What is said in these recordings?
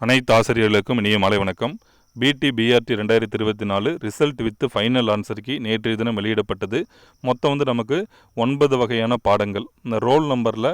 அனைத்து ஆசிரியர்களுக்கும் இனிய மாலை வணக்கம். BT BRT 2024 result with final answer key நேற்றைய தினம் வெளியிடப்பட்டது. மொத்தம் நமக்கு 9 வகையான பாடங்கள். இந்த ரோல் நம்பரில்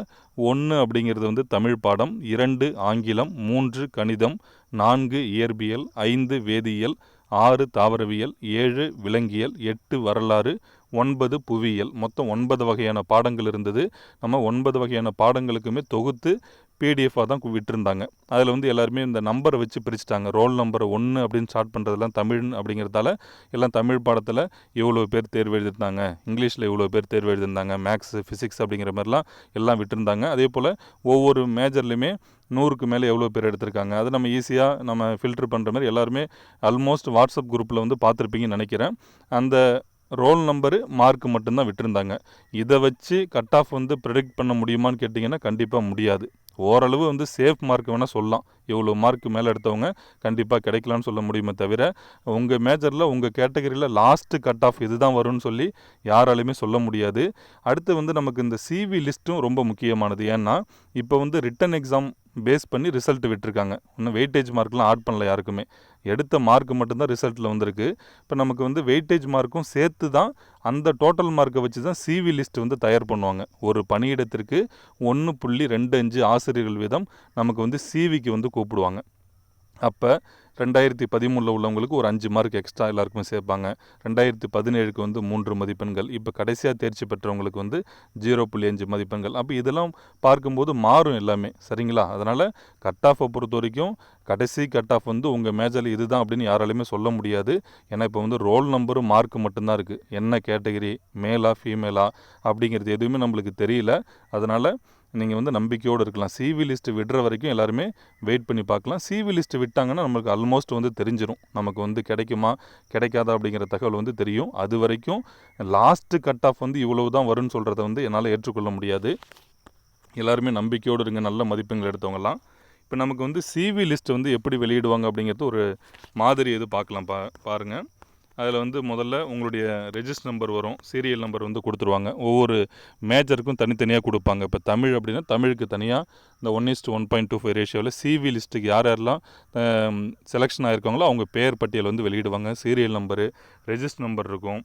1 அப்படிங்கிறது தமிழ் பாடம், 2 ஆங்கிலம், 3 கணிதம், 4 இயற்பியல், 5 வேதியியல், 6 தாவரவியல், 7 விலங்கியல், 8 வரலாறு, 9 புவியியல். மொத்தம் 9 வகையான பாடங்கள் இருந்தது. நம்ம 9 வகையான பாடங்களுக்குமே தொகுத்து பிடிஎஃபாக தான் விட்டுருந்தாங்க. அதில் எல்லாருமே இந்த நம்பரை வச்சு பிரிச்சுட்டாங்க. ரோல் நம்பர் 1 அப்படின்னு ஸ்டார்ட் பண்ணுறதுலாம் தமிழ் அப்படிங்கிறதால எல்லாம் தமிழ் பாடத்தில் இவ்வளோ பேர் தேர்வு எழுதியிருந்தாங்க, இங்கிலீஷில் இவ்வளோ பேர் தேர்வு எழுதியிருந்தாங்க, மேக்ஸ் ஃபிசிக்ஸ் அப்படிங்கிற மாதிரிலாம் எல்லாம் விட்டுருந்தாங்க. அதே போல் ஒவ்வொரு மேஜர்லையுமே 100க்கு மேலே எவ்வளோ பேர் எடுத்திருக்காங்க, அது நம்ம ஈஸியாக நம்ம ஃபில்ட்ரு பண்ணுற மாதிரி எல்லாருமே ஆல்மோஸ்ட் வாட்ஸ்அப் குரூப்பில் பார்த்துருப்பீங்கன்னு நினைக்கிறேன். அந்த ரோல் நம்பரு மார்க் மட்டும்தான் விட்டுருந்தாங்க. இதை வச்சு கட் ஆஃப் ப்ரெடிக்ட் பண்ண முடியுமான்னு கேட்டிங்கன்னா கண்டிப்பாக முடியாது. ஓரளவு சேஃப் மார்க் வேணால் சொல்லலாம். இவ்வளோ மார்க் மேலே எடுத்தவங்க கண்டிப்பாக கிடைக்கலான்னு சொல்ல முடியுமே தவிர, உங்கள் மேஜரில் உங்கள் கேட்டகரியில் லாஸ்ட்டு கட் ஆஃப் இது தான் வரும்னு சொல்லி யாராலையுமே சொல்ல முடியாது. அடுத்து நமக்கு இந்த சிவி லிஸ்ட்டும் ரொம்ப முக்கியமானது. ஏன்னா இப்போ ரிட்டன் எக்ஸாம் பேஸ் பண்ணி ரிசல்ட் விட்டுருக்காங்க. இன்னும் வெயிட்டேஜ் மார்க்லாம் ஆட் பண்ணல யாருக்குமே. எடுத்த மார்க் மட்டும்தான் ரிசல்ட்டில் வந்திருக்கு. இப்போ நமக்கு வெயிட்டேஜ் மார்க்கும் சேர்த்து தான் அந்த டோட்டல் மார்க்கை வச்சு தான் சிவி லிஸ்ட் தயார் பண்ணுவாங்க. ஒரு பணியிடத்திற்கு 1.25 ஆசிரியர்கள் வீதம் நமக்கு சிவிக்கு கூப்பிடுவாங்க. அப்போ 2013 உள்ளவங்களுக்கு ஒரு 5 மார்க் எக்ஸ்ட்ரா எல்லாருக்குமே சேர்ப்பாங்க. 2017க்கு 3 மதிப்பெண்கள். இப்போ கடைசியாக தேர்ச்சி பெற்றவங்களுக்கு 0.5 மதிப்பெண்கள். அப்போ இதெல்லாம் பார்க்கும்போது மாறும் எல்லாமே, சரிங்களா? அதனால் கட் ஆஃபை பொறுத்த வரைக்கும் கடைசி கட் ஆஃப் உங்கள் மேஜரில் இதுதான் அப்படின்னு யாராலையுமே சொல்ல முடியாது. ஏன்னா இப்போ ரோல் நம்பரும் மார்க் மட்டும்தான் இருக்குது. என்ன கேட்டகரி, மேலா ஃபீமேலா அப்படிங்கிறது எதுவுமே நம்மளுக்கு தெரியல. அதனால் நீங்கள் நம்பிக்கையோடு இருக்கலாம். சிவி லிஸ்ட்டு விடுற வரைக்கும் எல்லாருமே வெயிட் பண்ணி பார்க்கலாம். சிவி லிஸ்ட்டு விட்டாங்கன்னா நம்மளுக்கு ஆல்மோஸ்ட் தெரிஞ்சிடும். நமக்கு கிடைக்குமா கிடைக்காதா அப்படிங்கிற தகவல் தெரியும். அது வரைக்கும் லாஸ்ட்டு கட் ஆஃப் இவ்வளவு தான் வரும்னு சொல்கிறத என்னால் ஏற்றுக்கொள்ள முடியாது. எல்லாருமே நம்பிக்கையோடு இருங்க, நல்ல மதிப்பெண்கள் எடுத்தவங்கலாம். இப்போ நமக்கு சிவி லிஸ்ட்டு எப்படி வெளியிடுவாங்க அப்படிங்கிறது ஒரு மாதிரி எது பார்க்கலாம். பாருங்கள். அதில் முதல்ல உங்களுடைய ரெஜிஸ்டர் நம்பர் வரும், சீரியல் நம்பர் கொடுத்துருவாங்க. ஒவ்வொரு மேஜருக்கும் தனித்தனியாக கொடுப்பாங்க. இப்போ தமிழ் அப்படின்னா தமிழுக்கு தனியாக இந்த 1:1.25 ரேஷியோவில் சிவி லிஸ்ட்டுக்கு யார் யாரெல்லாம் செலெக்ஷன் ஆகிருக்காங்களோ அவங்க பேர் பட்டியல் வெளியிடுவாங்க. சீரியல் நம்பரு, ரெஜிஸ்டர் நம்பர் இருக்கும்,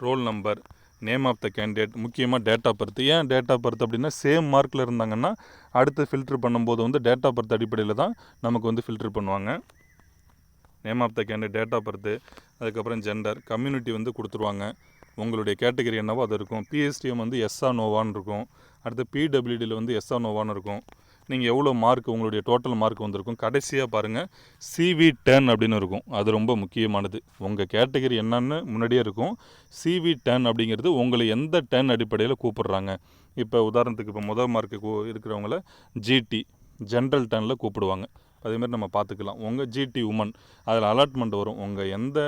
roll number, name of the candidate, முக்கியமாக டேட் ஆஃப் பர்த். ஏன் டேட் ஆஃப் பர்த் அப்படின்னா சேம் மார்க்கில் இருந்தாங்கன்னா அடுத்து ஃபில்ட்ரு பண்ணும்போது டேட் ஆஃப் பர்த் அடிப்படையில் தான் நமக்கு ஃபில்ட்ரு பண்ணுவாங்க. Name of the candidate, date of birth, அதுக்கப்புறம் ஜெண்டர், கம்யூனிட்டி கொடுத்துருவாங்க. உங்களுடைய கேட்டகரி என்னவோ அது இருக்கும். பிஎஸ்டிஎம் எஸ்ஆ நோவான்னு இருக்கும். அடுத்து பிடபிள்யூடியில் எஸ்ஆ நோவான்னு இருக்கும். நீங்கள் எவ்வளோ மார்க் உங்களுடைய டோட்டல் மார்க் வந்திருக்கும். கடைசியாக பாருங்கள் சிவி 10 அப்படின்னு இருக்கும். அது ரொம்ப முக்கியமானது. உங்கள் கேட்டகரி என்னன்னு முன்னாடியே இருக்கும். சிவி 10 அப்படிங்கிறது உங்களை எந்த 10 அடிப்படையில் கூப்பிடுறாங்க. இப்போ உதாரணத்துக்கு இப்போ முதல் மார்க்கு இருக்கிறவங்கள ஜிடி ஜென்ரல் 10ல் கூப்பிடுவாங்க. அதேமாதிரி நம்ம பார்த்துக்கலாம். உங்கள் ஜிடி உமன் அதில் அலாட்மெண்ட் வரும். உங்கள் எந்த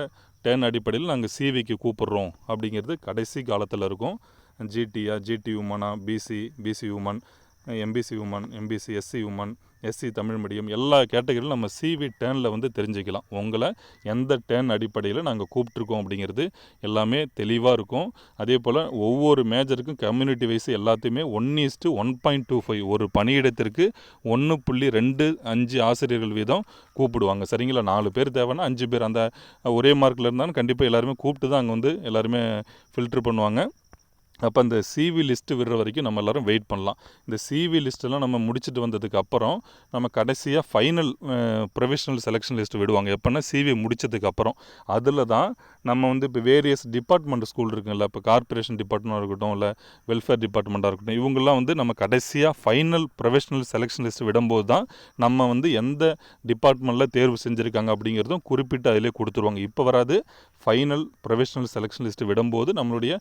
10 அடிப்படையில் நாங்கள் சிவிக்கு கூப்பிட்றோம் அப்படிங்கிறது கடைசி காலத்தில் இருக்கும். ஜிடியா, ஜிடி உமனா, BC woman, MBC woman, MBC SC woman, SC Tamil medium, எல்லா கேட்டகரியிலும் நம்ம சிவி 10ல் தெரிஞ்சுக்கலாம். உங்களை எந்த 10 அடிப்படையில் நாங்கள் கூப்பிட்ருக்கோம் அப்படிங்கிறது எல்லாமே தெளிவாக இருக்கும். அதே போல் ஒவ்வொரு மேஜருக்கும் கம்யூனிட்டி வைஸ் எல்லாத்தையுமே 1:1.25 ஒரு பணியிடத்திற்கு 1.25 ஆசிரியர்கள் வீதம் கூப்பிடுவாங்க. சரிங்களா? 4 பேர் தேவைன்னா 5 பேர் அந்த ஒரே மார்க்கில் இருந்தாலும் கண்டிப்பாக எல்லாருமே கூப்பிட்டு தான் அங்கே எல்லாருமே ஃபில்ட்ரு பண்ணுவாங்க. அப்போ அந்த சிவி லிஸ்ட்டு விடுற வரைக்கும் நம்ம எல்லோரும் வெயிட் பண்ணலாம். இந்த சிவி லிஸ்ட்டெல்லாம் நம்ம முடிச்சுட்டு வந்ததுக்கு அப்புறம் நம்ம கடைசியாக ஃபைனல் ப்ரொஃபஷனல் செலெக்ஷன் லிஸ்ட்டு விடுவாங்க. எப்போன்னா சிவி முடித்ததுக்கப்புறம் அதில் தான் நம்ம இப்போ வேரியஸ் டிபார்ட்மெண்ட் ஸ்கூல் இருக்குங்களா, இப்போ கார்ப்பரேஷன் டிபார்ட்மெண்ட்டாக இருக்கட்டும், இல்லை வெல்ஃபேர் டிபார்ட்மெண்ட்டாக இருக்கட்டும், இவங்கெல்லாம் நம்ம கடைசியாக ஃபைனல் ப்ரொஃபஷனல் செலெக்ஷன் லிஸ்ட்டு விடும்போது தான் நம்ம எந்த டிபார்ட்மெண்ட்டில் தேர்வு செஞ்சுருக்காங்க அப்படிங்கிறதும் குறிப்பிட்டு அதிலே கொடுத்துருவாங்க. இப்போ வராது. ஃபைனல் ப்ரொஃபஷனல் செலெக்ஷன் லிஸ்ட்டு விடும்போது நம்மளுடைய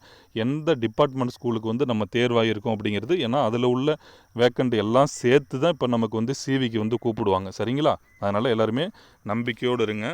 எந்த டிபார்ட்மெண்ட் ஸ்கூலுக்கு நம்ம தேர்வாகிருக்கோம் அப்படிங்கிறது, ஏன்னா அதில் உள்ள வேக்கண்ட் எல்லாம் சேர்த்து தான் இப்போ நமக்கு சிவிக்கு கூப்பிடுவாங்க. சரிங்களா? அதனால் எல்லாருமே நம்பிக்கையோடு இருங்க.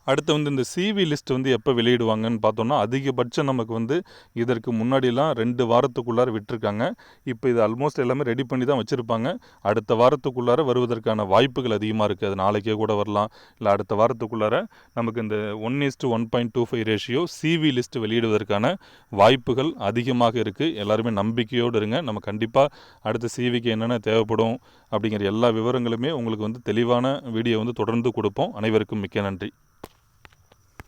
அடுத்து வந்து இந்த சிவி லிஸ்ட் வந்து எப்போ வெளியிடுவாங்கன்னு பார்த்தோம்னா, அதிகபட்சம் நமக்கு வந்து இதற்கு முன்னாடிலாம் 2 வாரத்துக்குள்ளார விட்டுருக்காங்க. இப்போ இது ஆல்மோஸ்ட் எல்லாமே ரெடி பண்ணி தான் வச்சுருப்பாங்க. அடுத்த வாரத்துக்குள்ளார வருவதற்கான வாய்ப்புகள் அதிகமாக இருக்குது. அது நாளைக்கே கூட வரலாம். இல்லை அடுத்த வாரத்துக்குள்ளார நமக்கு இந்த 1:1.25 ரேஷியோ சிவி லிஸ்ட் வெளியிடுவதற்கான வாய்ப்புகள் அதிகமாக இருக்குது. எல்லாருமே நம்பிக்கையோடு இருங்க. நம்ம கண்டிப்பாக அடுத்த சிவிக்கு என்னென்ன தேவைப்படும் அப்படிங்கிற எல்லா விவரங்களுமே உங்களுக்கு வந்து தெளிவான வீடியோ வந்து தொடர்ந்து கொடுப்போம். அனைவருக்கும் மிக்க நன்றி.